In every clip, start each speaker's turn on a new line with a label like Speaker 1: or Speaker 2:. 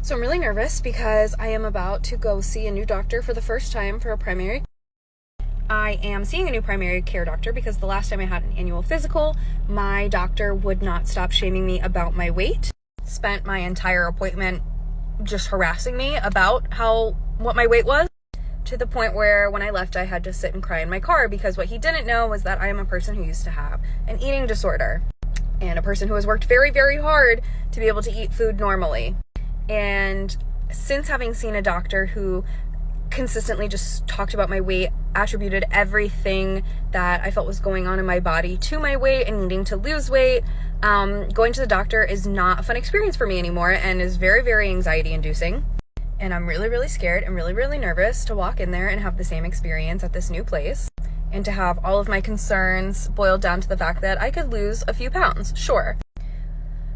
Speaker 1: So I'm really nervous because I am about to go see a new doctor for the first time for a primary. I am seeing a new primary care doctor because the last time I had an annual physical, my doctor would not stop shaming me about my weight. Spent my entire appointment just harassing me about what my weight was, to the point where when I left I had to sit and cry in my car, because what he didn't know was that I am a person who used to have an eating disorder and a person who has worked very, very hard to be able to eat food normally. And since having seen a doctor who consistently just talked about my weight, attributed everything that I felt was going on in my body to my weight and needing to lose weight, going to the doctor is not a fun experience for me anymore and is very, very anxiety inducing. And I'm really, really scared and really, really nervous to walk in there and have the same experience at this new place, and to have all of my concerns boiled down to the fact that I could lose a few pounds, sure.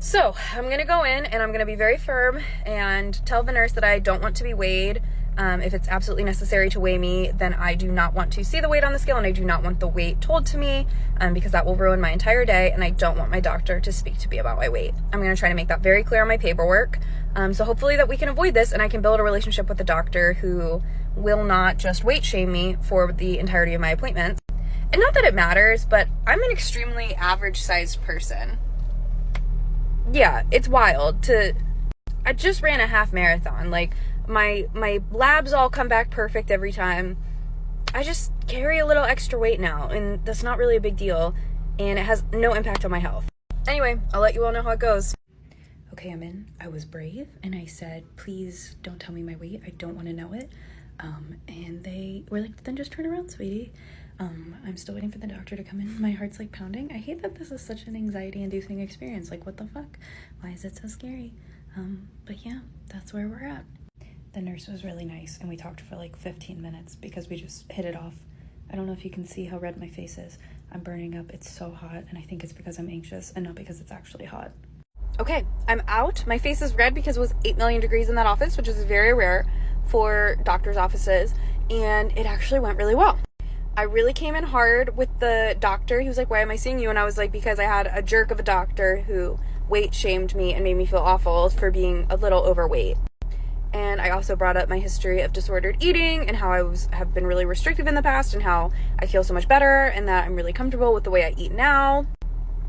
Speaker 1: So I'm gonna go in and I'm gonna be very firm and tell the nurse that I don't want to be weighed. If it's absolutely necessary to weigh me, then I do not want to see the weight on the scale, and I do not want the weight told to me, because that will ruin my entire day, and I don't want my doctor to speak to me about my weight. I'm going to try to make that very clear on my paperwork. So hopefully that we can avoid this and I can build a relationship with the doctor who will not just weight shame me for the entirety of my appointments. And not that it matters, but I'm an extremely average sized person. Yeah, it's wild I just ran a half marathon. Like, my labs all come back perfect every time. I just carry a little extra weight now, and that's not really a big deal, and it has no impact on my health. Anyway, I'll let you all know how it goes. Okay, I'm in. I was brave, and I said, please don't tell me my weight. I don't want to know it. And they were like, then just turn around, sweetie. I'm still waiting for the doctor to come in. My heart's like pounding. I hate that this is such an anxiety-inducing experience. Like, what the fuck? Why is it so scary? But yeah, that's where we're at. The nurse was really nice, and we talked for like 15 minutes because we just hit it off. I don't know if you can see how red my face is. I'm burning up. It's so hot, and I think it's because I'm anxious and not because it's actually hot. Okay, I'm out. My face is red because it was 8 million degrees in that office, which is very rare for doctor's offices, and it actually went really well. I really came in hard with the doctor. He was like, why am I seeing you? And I was like, because I had a jerk of a doctor who weight shamed me and made me feel awful for being a little overweight. And I also brought up my history of disordered eating and how have been really restrictive in the past, and how I feel so much better and that I'm really comfortable with the way I eat now.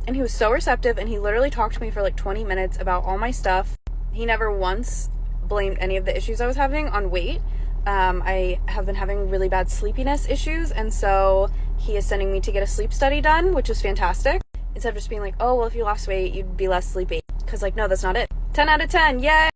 Speaker 1: And he was so receptive, and he literally talked to me for like 20 minutes about all my stuff. He never once blamed any of the issues I was having on weight. I have been having really bad sleepiness issues, and so he is sending me to get a sleep study done, which is fantastic. Instead of just being like, oh, well, if you lost weight, you'd be less sleepy. Because, like, no, that's not it. 10 out of 10, yay!